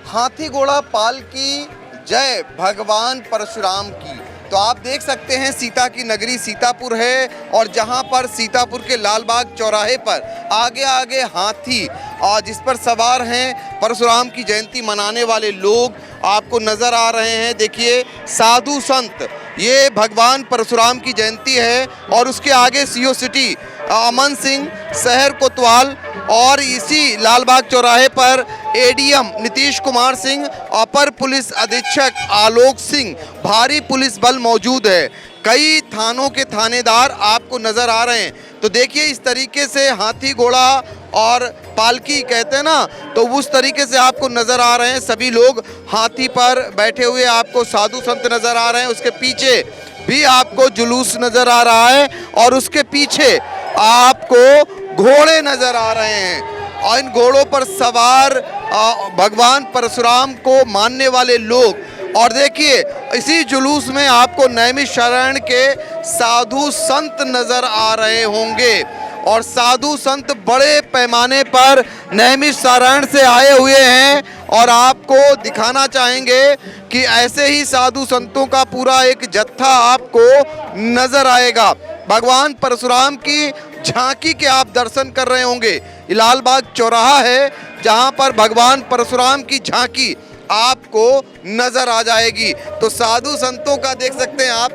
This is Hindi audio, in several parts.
हाथी घोड़ा पालकी जय भगवान परशुराम की। तो आप देख सकते हैं सीता की नगरी सीतापुर है और जहां पर सीतापुर के लालबाग चौराहे पर आगे आगे हाथी और जिस पर सवार हैं परशुराम की जयंती मनाने वाले लोग आपको नज़र आ रहे हैं। देखिए साधु संत, ये भगवान परशुराम की जयंती है और उसके आगे सीओ सिटी अमन सिंह, शहर कोतवाल और इसी लालबाग चौराहे पर एडीएम नीतीश कुमार सिंह, अपर पुलिस अधीक्षक आलोक सिंह, भारी पुलिस बल मौजूद है। कई थानों के थानेदार आपको नजर आ रहे हैं। तो देखिए इस तरीके से हाथी घोड़ा और पालकी कहते हैं ना, तो उस तरीके से आपको नजर आ रहे हैं। सभी लोग हाथी पर बैठे हुए आपको साधु संत नजर आ रहे हैं। उसके पीछे भी आपको जुलूस नजर आ रहा है और उसके पीछे आपको घोड़े नजर आ रहे हैं और इन घोड़ों पर सवार भगवान परशुराम को मानने वाले लोग। और देखिए इसी जुलूस में आपको नैमिषारण्य के साधु संत नजर आ रहे होंगे और साधु संत बड़े पैमाने पर नैमिषारण्य से आए हुए हैं और आपको दिखाना चाहेंगे कि ऐसे ही साधु संतों का पूरा एक जत्था आपको नजर आएगा। भगवान परशुराम की झांकी के आप दर्शन कर रहे होंगे। लालबाग चौराहा है जहां पर भगवान परशुराम की झांकी आपको नजर आ जाएगी। तो साधु संतों का देख सकते हैं आप,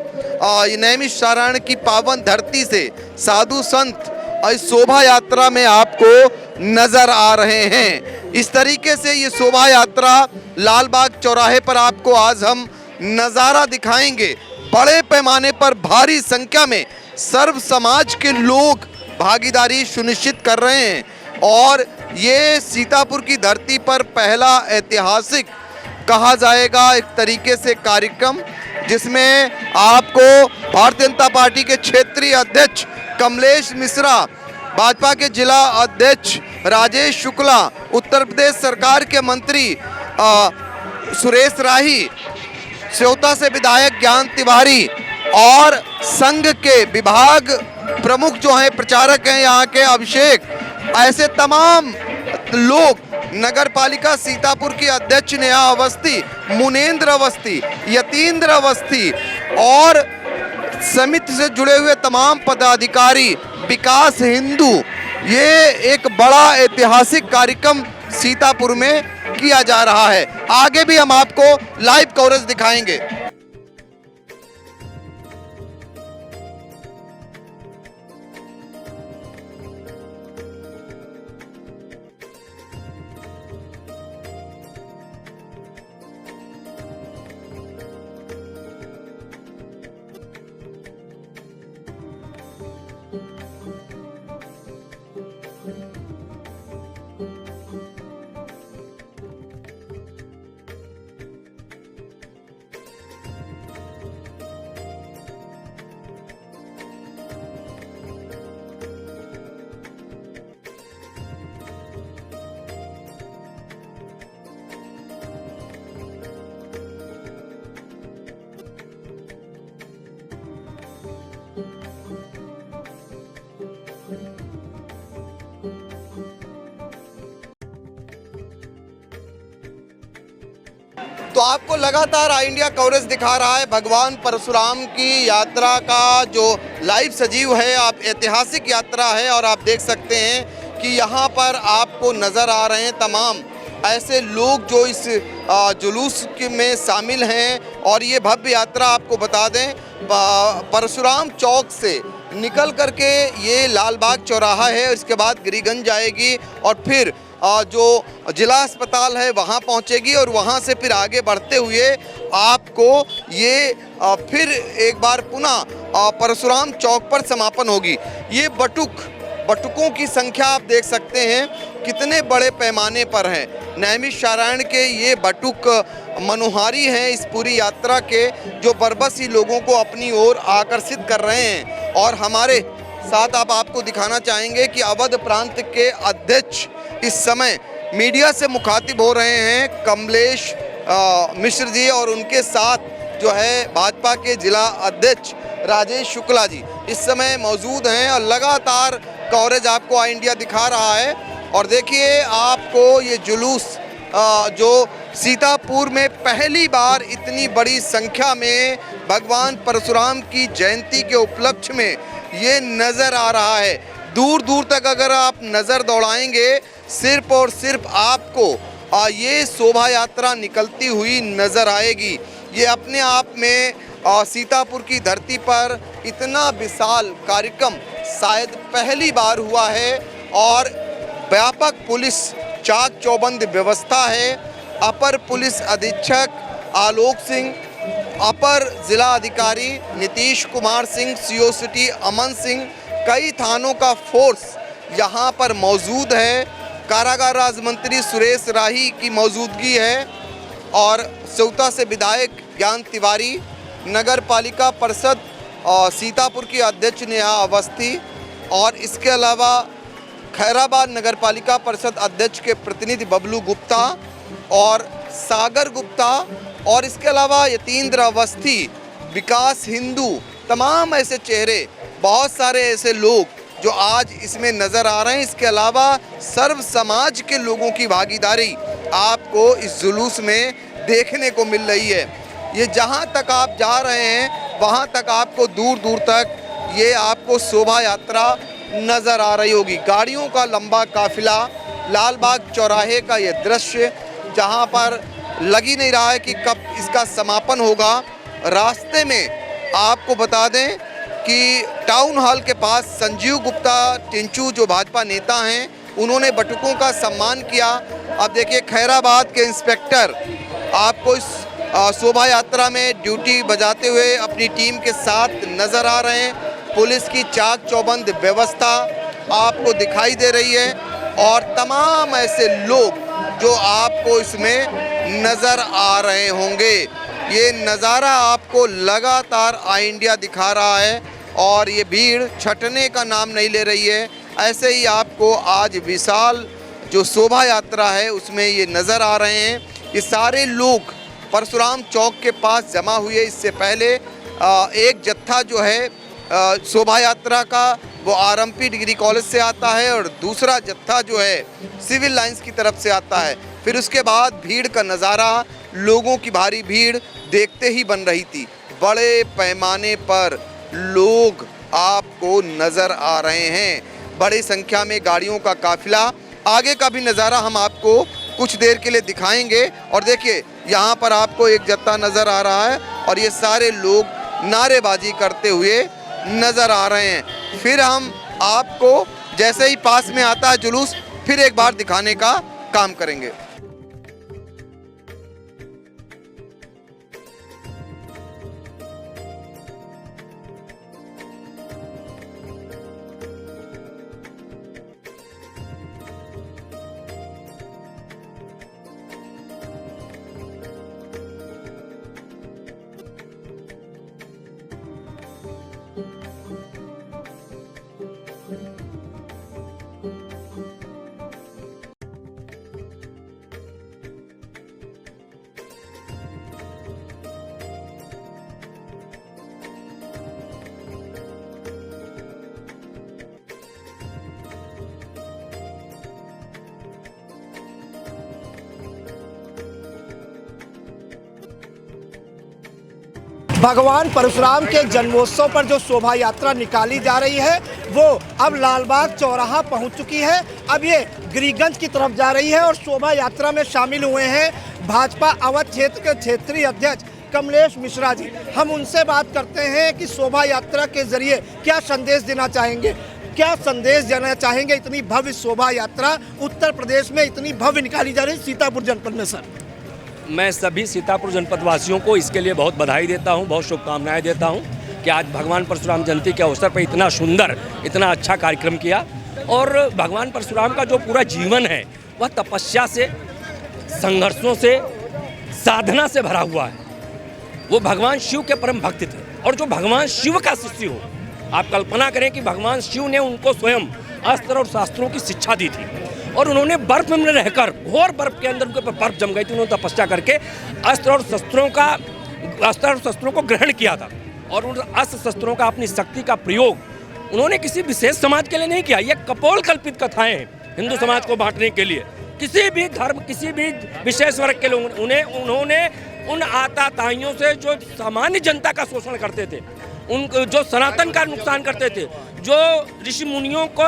नैमिषारण्य की पावन धरती से साधु संत इस शोभा यात्रा में आपको नजर आ रहे हैं। इस तरीके से ये शोभा यात्रा लालबाग चौराहे पर आपको आज हम नज़ारा दिखाएंगे। बड़े पैमाने पर भारी संख्या में सर्व समाज के लोग भागीदारी सुनिश्चित कर रहे हैं और ये सीतापुर की धरती पर पहला ऐतिहासिक कहा जाएगा एक तरीके से कार्यक्रम, जिसमें आपको भारतीय जनता पार्टी के क्षेत्रीय अध्यक्ष कमलेश मिश्रा, भाजपा के जिला अध्यक्ष राजेश शुक्ला, उत्तर प्रदेश सरकार के मंत्री सुरेश राही, सेवता से विधायक ज्ञान तिवारी और संघ के विभाग प्रमुख जो हैं, प्रचारक हैं यहाँ के अभिषेक, ऐसे तमाम लोग, नगर पालिका सीतापुर की अध्यक्ष नेहा अवस्थी, मुनेंद्र अवस्थी, यतीन्द्र अवस्थी और समिति से जुड़े हुए तमाम पदाधिकारी, विकास हिंदू, ये एक बड़ा ऐतिहासिक कार्यक्रम सीतापुर में किया जा रहा है। आगे भी हम आपको लाइव कवरेज दिखाएंगे। तो आपको लगातार आई इंडिया कवरेज दिखा रहा है भगवान परशुराम की यात्रा का जो लाइव सजीव है। आप ऐतिहासिक यात्रा है और आप देख सकते हैं कि यहाँ पर आपको नज़र आ रहे हैं तमाम ऐसे लोग जो इस जुलूस में शामिल हैं। और ये भव्य यात्रा आपको बता दें परशुराम चौक से निकल करके ये लालबाग चौराहा है, इसके बाद गिरिगंज जाएगी और फिर जो जिला अस्पताल है वहाँ पहुँचेगी और वहाँ से फिर आगे बढ़ते हुए आपको ये फिर एक बार पुनः परशुराम चौक पर समापन होगी। ये बटुकों की संख्या आप देख सकते हैं कितने बड़े पैमाने पर हैं। नैमिषारण्य के ये बटुक मनोहारी हैं इस पूरी यात्रा के, जो बरबसी लोगों को अपनी ओर आकर्षित कर रहे हैं। और हमारे साथ आपको दिखाना चाहेंगे कि अवध प्रांत के अध्यक्ष इस समय मीडिया से मुखातिब हो रहे हैं, कमलेश मिश्र जी, और उनके साथ जो है भाजपा के जिला अध्यक्ष राजेश शुक्ला जी इस समय मौजूद हैं और लगातार कवरेज आपको आई इंडिया दिखा रहा है। और देखिए आपको ये जुलूस जो सीतापुर में पहली बार इतनी बड़ी संख्या में भगवान परशुराम की जयंती के उपलक्ष्य में ये नज़र आ रहा है। दूर दूर तक अगर आप नज़र दौड़ाएंगे सिर्फ और सिर्फ आपको ये शोभा यात्रा निकलती हुई नज़र आएगी। ये अपने आप में सीतापुर की धरती पर इतना विशाल कार्यक्रम शायद पहली बार हुआ है और व्यापक पुलिस चाक चौबंद व्यवस्था है। अपर पुलिस अधीक्षक आलोक सिंह, अपर जिला अधिकारी नीतीश कुमार सिंह, सीओ सिटी अमन सिंह, कई थानों का फोर्स यहाँ पर मौजूद है। कारागार राज्य मंत्री सुरेश राही की मौजूदगी है और सेवता से विधायक ज्ञान तिवारी, नगर पालिका परिषद सीतापुर की अध्यक्ष नेहा अवस्थी और इसके अलावा खैराबाद नगर पालिका परिषद अध्यक्ष के प्रतिनिधि बबलू गुप्ता और सागर गुप्ता और इसके अलावा यतीन्द्र अवस्थी, विकास हिंदू, तमाम ऐसे चेहरे, बहुत सारे ऐसे लोग जो आज इसमें नज़र आ रहे हैं। इसके अलावा सर्व समाज के लोगों की भागीदारी आपको इस जुलूस में देखने को मिल रही है। ये जहाँ तक आप जा रहे हैं वहाँ तक आपको दूर दूर तक ये आपको शोभा यात्रा नज़र आ रही होगी। गाड़ियों का लंबा काफिला, लाल बाग चौराहे का ये दृश्य जहाँ पर लग ही नहीं रहा है कि कब इसका समापन होगा। रास्ते में आपको बता दें कि टाउन हॉल के पास संजीव गुप्ता टिंचू जो भाजपा नेता हैं, उन्होंने बटुकों का सम्मान किया। अब देखिए खैराबाद के इंस्पेक्टर आपको इस शोभा यात्रा में ड्यूटी बजाते हुए अपनी टीम के साथ नज़र आ रहे हैं। पुलिस की चाक चौबंद व्यवस्था आपको दिखाई दे रही है और तमाम ऐसे लोग जो आपको इसमें नज़र आ रहे होंगे। ये नज़ारा आपको लगातार आई इंडिया दिखा रहा है और ये भीड़ छटने का नाम नहीं ले रही है। ऐसे ही आपको आज विशाल जो शोभा यात्रा है उसमें ये नज़र आ रहे हैं। ये सारे लोग परशुराम चौक के पास जमा हुए। इससे पहले एक जत्था जो है शोभा यात्रा का वो आरएमपी डिग्री कॉलेज से आता है और दूसरा जत्था जो है सिविल लाइंस की तरफ से आता है। फिर उसके बाद भीड़ का नज़ारा, लोगों की भारी भीड़ देखते ही बन रही थी। बड़े पैमाने पर लोग आपको नज़र आ रहे हैं, बड़ी संख्या में गाड़ियों का काफिला। आगे का भी नज़ारा हम आपको कुछ देर के लिए दिखाएंगे। और देखिए यहाँ पर आपको एक जत्था नज़र आ रहा है और ये सारे लोग नारेबाजी करते हुए नज़र आ रहे हैं। फिर हम आपको जैसे ही पास में आता है जुलूस फिर एक बार दिखाने का काम करेंगे। भगवान परशुराम के जन्मोत्सव पर जो शोभा यात्रा निकाली जा रही है वो अब लालबाग चौराहा पहुंच चुकी है। अब ये गिरिगंज की तरफ जा रही है और शोभा यात्रा में शामिल हुए हैं भाजपा अवध क्षेत्र के क्षेत्रीय अध्यक्ष कमलेश मिश्रा जी। हम उनसे बात करते हैं कि शोभा यात्रा के जरिए क्या संदेश देना चाहेंगे, क्या संदेश देना चाहेंगे। इतनी भव्य शोभा यात्रा उत्तर प्रदेश में इतनी भव्य निकाली जा रही है सीतापुर जनपद में। सर, मैं सभी सीतापुर जनपद वासियों को इसके लिए बहुत बधाई देता हूं, बहुत शुभकामनाएं देता हूं कि आज भगवान परशुराम जयंती के अवसर पर इतना सुंदर, इतना अच्छा कार्यक्रम किया। और भगवान परशुराम का जो पूरा जीवन है वह तपस्या से, संघर्षों से, साधना से भरा हुआ है। वो भगवान शिव के परम भक्त थे और जो भगवान शिव का शिष्य हो, आप कल्पना करें कि भगवान शिव ने उनको स्वयं अस्त्र और शास्त्रों की शिक्षा दी थी और उन्होंने बर्फ में रहकर, घोर बर्फ के अंदर उनके ऊपर बर्फ जम गई थी, उन्होंने तपस्या करके अस्त्र और शस्त्रों को ग्रहण किया था। और उन अस्त्र शस्त्रों का, अपनी शक्ति का प्रयोग उन्होंने किसी विशेष समाज के लिए नहीं किया। ये कपोल कल्पित कथाएं हैं हिंदू समाज को बांटने के लिए किसी भी धर्म, किसी भी विशेष वर्ग के लोग उन्होंने उन आताताइयों से जो सामान्य जनता का शोषण करते थे, उन जो सनातन का नुकसान करते थे, जो ऋषि मुनियों को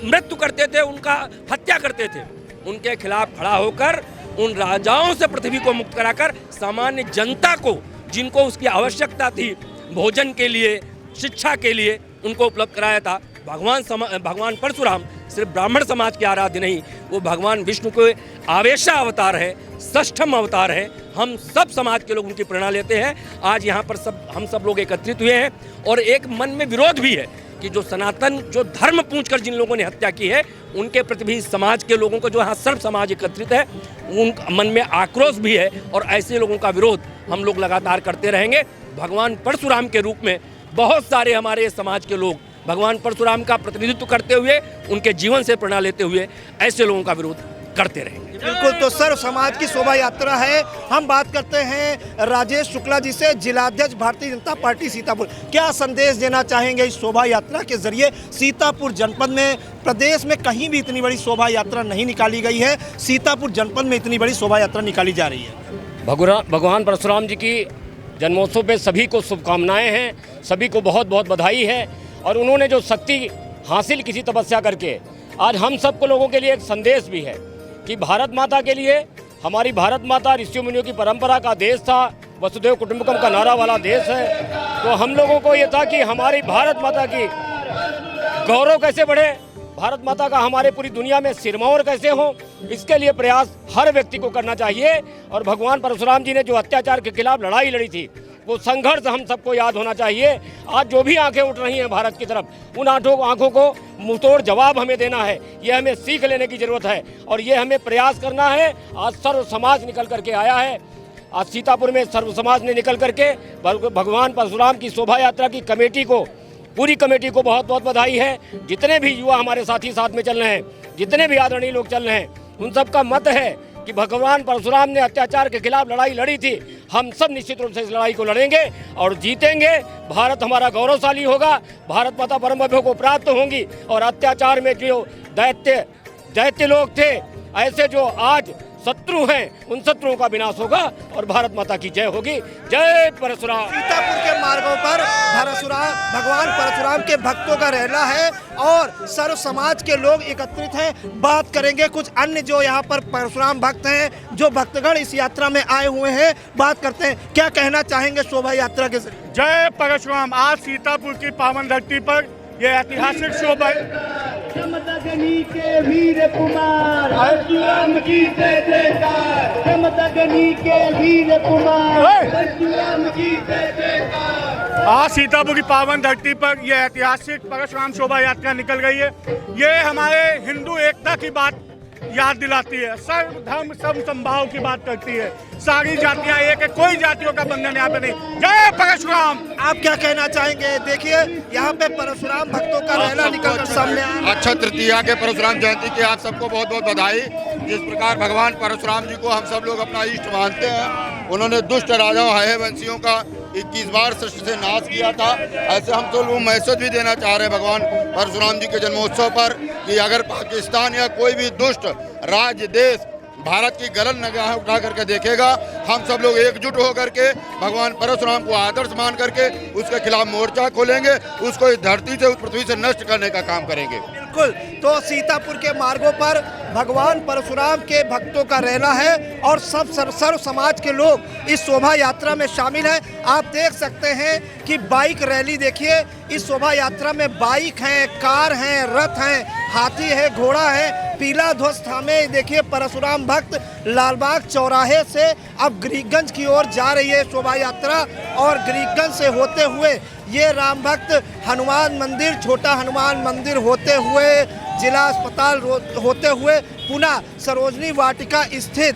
मृत्यु करते थे, उनका हत्या करते थे, उनके खिलाफ खड़ा होकर उन राजाओं से पृथ्वी को मुक्त कराकर सामान्य जनता को, जिनको उसकी आवश्यकता थी भोजन के लिए, शिक्षा के लिए, उनको उपलब्ध कराया था। भगवान परशुराम सिर्फ ब्राह्मण समाज के आराध्य नहीं, वो भगवान विष्णु के आवेशा अवतार है, षष्ठम अवतार है। हम सब समाज के लोग उनकी प्रेरणा लेते हैं। आज यहाँ पर हम सब लोग एकत्रित हुए हैं और एक मन में विरोध भी है कि जो सनातन, जो धर्म पूछकर जिन लोगों ने हत्या की है, उनके प्रति भी समाज के लोगों को, जो यहाँ सर्व समाज एकत्रित है, उन मन में आक्रोश भी है और ऐसे लोगों का विरोध हम लोग लगातार करते रहेंगे। भगवान परशुराम के रूप में बहुत सारे हमारे समाज के लोग भगवान परशुराम का प्रतिनिधित्व करते हुए, उनके जीवन से प्रेरणा लेते हुए ऐसे लोगों का विरोध करते रहेंगे। बिल्कुल, तो सर्व समाज की शोभा यात्रा है। हम बात करते हैं राजेश शुक्ला जी से, जिलाध्यक्ष भारतीय जनता पार्टी सीतापुर। क्या संदेश देना चाहेंगे इस शोभा यात्रा के जरिए? सीतापुर जनपद में, प्रदेश में कहीं भी इतनी बड़ी शोभा यात्रा नहीं निकाली गई है, सीतापुर जनपद में इतनी बड़ी शोभा यात्रा निकाली जा रही है। भगवान परशुराम जी की जन्मोत्सव पे सभी को शुभकामनाएं हैं, सभी को बहुत बहुत बधाई है। और उन्होंने जो शक्ति हासिल की थी तपस्या करके, आज हम सबको लोगों के लिए एक संदेश भी है कि भारत माता के लिए, हमारी भारत माता ऋषि मुनियों की परंपरा का देश था, वसुधैव कुटुंबकम का नारा वाला देश है। तो हम लोगों को ये था कि हमारी भारत माता की गौरव कैसे बढ़े, भारत माता का हमारे पूरी दुनिया में सिरमौर कैसे हो, इसके लिए प्रयास हर व्यक्ति को करना चाहिए। और भगवान परशुराम जी ने जो अत्याचार के खिलाफ लड़ाई लड़ी थी, वो संघर्ष हम सबको याद होना चाहिए। आज जो भी आंखें उठ रही हैं भारत की तरफ, उन आंखों को मुंहतोड़ जवाब हमें देना है। ये हमें सीख लेने की जरूरत है और ये हमें प्रयास करना है। आज सर्व समाज निकल करके आया है। आज सीतापुर में सर्व समाज ने निकल करके भगवान परशुराम की शोभा यात्रा की कमेटी को, पूरी कमेटी को बहुत बहुत बधाई है। जितने भी युवा हमारे साथी साथ में चल रहे हैं, जितने भी आदरणीय लोग चल रहे हैं, उन सबका मत है कि भगवान परशुराम ने अत्याचार के खिलाफ लड़ाई लड़ी थी। हम सब निश्चित रूप से इस लड़ाई को लड़ेंगे और जीतेंगे। भारत हमारा गौरवशाली होगा, भारत माता परम वैभव को प्राप्त होंगी और अत्याचार में जो दैत्य लोग थे, ऐसे जो आज शत्रु हैं, उन शत्रुओं का विनाश होगा और भारत माता की जय होगी। जय परशुराम। सीतापुर के मार्गों पर भगवान परशुराम के भक्तों का रहना है और सर्व समाज के लोग एकत्रित हैं। बात करेंगे कुछ अन्य जो यहाँ पर परशुराम भक्त हैं, जो भक्तगण इस यात्रा में आए हुए हैं, बात करते हैं। क्या कहना चाहेंगे शोभा यात्रा के जरिए? जय परशुराम। आज सीतापुर की पावन धरती पर यह ऐतिहासिक शोभा जमदग्नि के वीर कुमार, परशुराम की जय जयकार। जमदग्नि के वीर कुमार, परशुराम की जय जयकार। आज सीतापुर की पावन धरती पर यह ऐतिहासिक परशुराम शोभा यात्रा निकल गई है। ये हमारे हिंदू एकता की बात याद दिलाती है, सर्व धर्म सर्व संभाव की बात करती है। सारी जातियां एक है, कोई जातियों का बंधन यहाँ पे नहीं। जय परशुराम। आप क्या कहना चाहेंगे? देखिए यहाँ पे परशुराम भक्तों का रहना निकल कर सामने आया। अक्षय तृतीया के परशुराम जयंती की आप सबको बहुत बहुत बधाई। जिस प्रकार भगवान परशुराम जी को हम सब लोग अपना इष्ट मानते हैं, उन्होंने दुष्ट राजाओं हयवंशियों का 21 बार सृष्टि से नाश किया था। ऐसे हम तो लोग मैसेज भी देना चाह रहे हैं भगवान परशुराम जी के जन्मोत्सव पर कि अगर पाकिस्तान या कोई भी दुष्ट राज्य देश भारत की गलत निगाह उठा करके देखेगा, हम सब लोग एकजुट होकर के भगवान परशुराम को आदर्श मान करके उसके खिलाफ मोर्चा खोलेंगे, उसको इस धरती से, उस पृथ्वी से नष्ट करने का काम करेंगे। बिल्कुल, तो सीतापुर के मार्गों पर भगवान परशुराम के भक्तों का रहना है और सब सर्व समाज के लोग इस शोभा यात्रा में शामिल हैं। आप देख सकते हैं कि बाइक रैली, देखिए इस शोभा यात्रा में बाइक हैं, कार हैं, रथ हैं, हाथी है, घोड़ा है, पीला ध्वज थामे देखिए परशुराम भक्त लालबाग चौराहे से अब गिरिगंज की ओर जा रही है शोभा यात्रा और गिरिगंज से होते हुए ये राम भक्त हनुमान मंदिर, छोटा हनुमान मंदिर होते हुए, जिला अस्पताल होते हुए पुनः सरोजनी वाटिका स्थित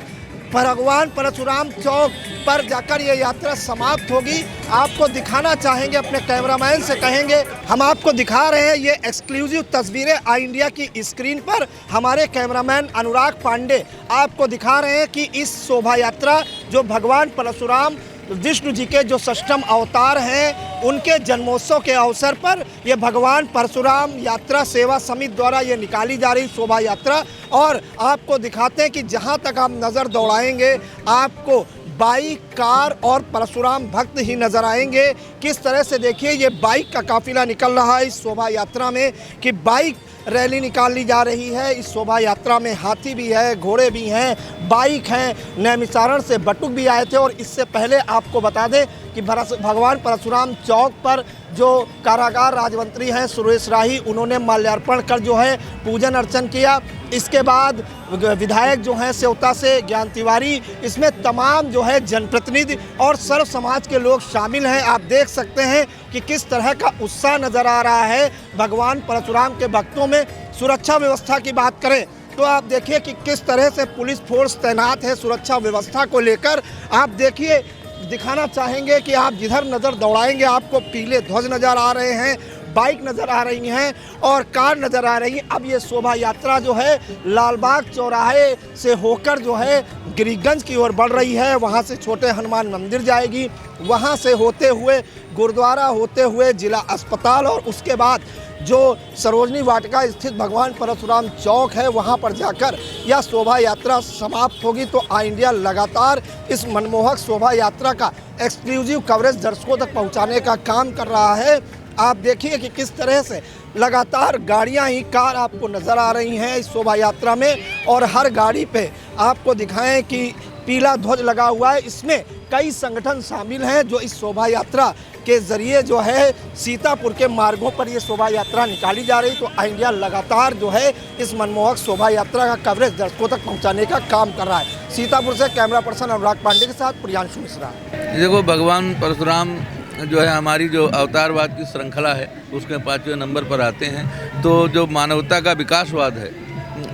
भगवान परशुराम चौक पर जाकर ये यात्रा समाप्त होगी। आपको दिखाना चाहेंगे, अपने कैमरामैन से कहेंगे, हम आपको दिखा रहे हैं ये एक्सक्लूसिव तस्वीरें आई इंडिया की स्क्रीन पर। हमारे कैमरामैन अनुराग पांडे आपको दिखा रहे हैं कि इस शोभा यात्रा जो भगवान परशुराम विष्णु जी के जो षष्ठम अवतार हैं उनके जन्मोत्सव के अवसर पर ये भगवान परशुराम यात्रा सेवा समिति द्वारा ये निकाली जा रही शोभा यात्रा। और आपको दिखाते हैं कि जहाँ तक आप नज़र दौड़ाएंगे आपको बाइक, कार और परशुराम भक्त ही नजर आएंगे। किस तरह से देखिए ये बाइक का काफिला निकल रहा है इस शोभा यात्रा में, कि बाइक रैली निकाली जा रही है। इस शोभा यात्रा में हाथी भी है, घोड़े भी हैं, बाइक हैं। नैमिषारण से बटुक भी आए थे। और इससे पहले आपको बता दें कि भगवान परशुराम चौक पर जो कारागार राजमंत्री हैं सुरेश राही, उन्होंने माल्यार्पण कर जो है पूजन अर्चन किया। इसके बाद विधायक जो हैं सेवता से ज्ञान तिवारी, इसमें तमाम जो है जनप्रतिनिधि और सर्व समाज के लोग शामिल हैं। आप देख सकते हैं कि किस तरह का उत्साह नज़र आ रहा है भगवान परशुराम के भक्तों में। सुरक्षा व्यवस्था की बात करें तो आप देखिए कि किस तरह से पुलिस फोर्स तैनात है सुरक्षा व्यवस्था को लेकर। आप देखिए, दिखाना चाहेंगे कि आप जिधर नज़र दौड़ाएंगे आपको पीले ध्वज नज़र आ रहे हैं, बाइक नज़र आ रही हैं और कार नज़र आ रही हैं। अब ये शोभा यात्रा जो है लालबाग चौराहे से होकर जो है गिरिगंज की ओर बढ़ रही है। वहाँ से छोटे हनुमान मंदिर जाएगी, वहाँ से होते हुए गुरुद्वारा, होते हुए जिला अस्पताल और उसके बाद जो सरोजनी वाटिका स्थित भगवान परशुराम चौक है वहाँ पर जाकर यह शोभा यात्रा समाप्त होगी। तो आई इंडिया लगातार इस मनमोहक शोभा यात्रा का एक्सक्लूसिव कवरेज दर्शकों तक पहुँचाने का काम कर रहा है। आप देखिए कि किस तरह से लगातार गाड़ियां ही कार आपको नज़र आ रही हैं इस शोभा यात्रा में। और हर गाड़ी पे आपको दिखाएं कि पीला ध्वज लगा हुआ है। इसमें कई संगठन शामिल हैं जो इस शोभा यात्रा के ज़रिए जो है सीतापुर के मार्गों पर ये शोभा यात्रा निकाली जा रही। तो आई इंडिया लगातार जो है इस मनमोहक शोभा यात्रा का कवरेज दर्शकों तक पहुंचाने का काम कर रहा है। सीतापुर से कैमरा पर्सन अनुराग पांडे के साथ प्रियांशु मिश्रा। देखो, भगवान परशुराम जो है हमारी जो अवतारवाद की श्रृंखला है उसके 5वें नंबर पर आते हैं। तो जो मानवता का विकासवाद है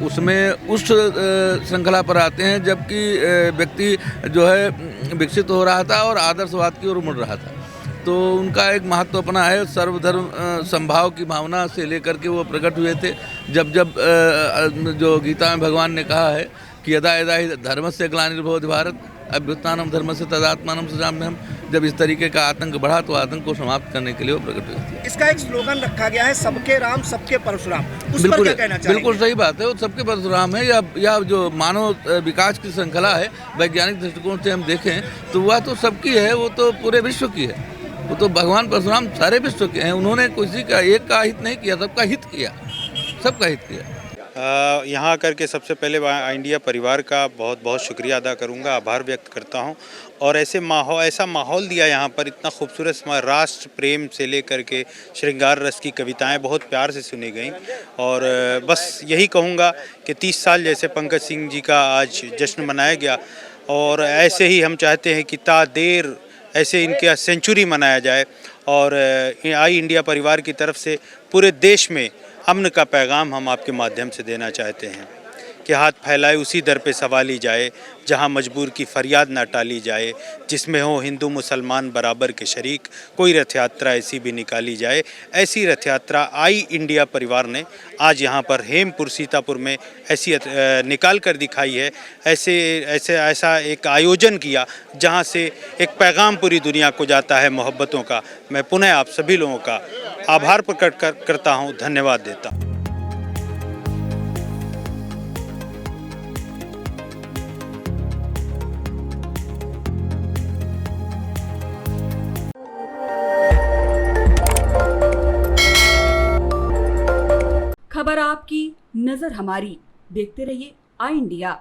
उसमें उस श्रृंखला पर आते हैं जबकि व्यक्ति जो है विकसित हो रहा था और आदर्शवाद की ओर मुड़ रहा था। तो उनका एक महत्व अपना है, सर्वधर्म समभाव की भावना से लेकर के वो प्रकट हुए थे। जब जो गीता में भगवान ने कहा है कि यदा यदा ही धर्मस्य ग्लानिर्भवति भारत अभ्युत्थानम धर्मस्य तदात्मानं सृजाम्यहम्, जब इस तरीके का आतंक बढ़ा तो आतंक को समाप्त करने के लिए वो प्रकट हुए थे। इसका एक स्लोगन रखा गया है, सबके राम सबके परशुराम। उस पर क्या कहना चाहेंगे? बिल्कुल सही बात है। वो सबके परशुराम है या जो मानव विकास की श्रृंखला है वैज्ञानिक दृष्टिकोण से हम देखें तो वह तो सबकी है, वो तो पूरे विश्व की है। वो तो भगवान परशुराम सारे विश्व के हैं। उन्होंने किसी का एक का हित नहीं किया, सबका हित किया, सबका हित किया। यहाँ आकर के सबसे पहले इंडिया परिवार का बहुत बहुत शुक्रिया अदा करूँगा, आभार व्यक्त करता हूँ। और ऐसा माहौल दिया यहाँ पर, इतना खूबसूरत राष्ट्र प्रेम से लेकर के श्रृंगार रस की कविताएं बहुत प्यार से सुनी गई। और बस यही कहूँगा कि 30 साल जैसे पंकज सिंह जी का आज जश्न मनाया गया और ऐसे ही हम चाहते हैं कि देर ऐसे इनके सेंचुरी मनाया जाए। और आई इंडिया परिवार की तरफ से पूरे देश में अमन का पैगाम हम आपके माध्यम से देना चाहते हैं कि हाथ फैलाए उसी दर पे सवाली जाए जहां मजबूर की फरियाद ना टाली जाए, जिसमें हो हिंदू मुसलमान बराबर के शरीक, कोई रथ यात्रा ऐसी भी निकाली जाए। ऐसी रथ यात्रा आई इंडिया परिवार ने आज यहाँ पर हेमपुर सीतापुर में ऐसी निकाल कर दिखाई है। ऐसा एक आयोजन किया जहाँ से एक पैगाम पूरी दुनिया को जाता है मोहब्बतों का। मैं पुनः आप सभी लोगों का आभार प्रकट करता हूँ, धन्यवाद देता हूँ। खबर आपकी, नजर हमारी। देखते रहिए आई इंडिया।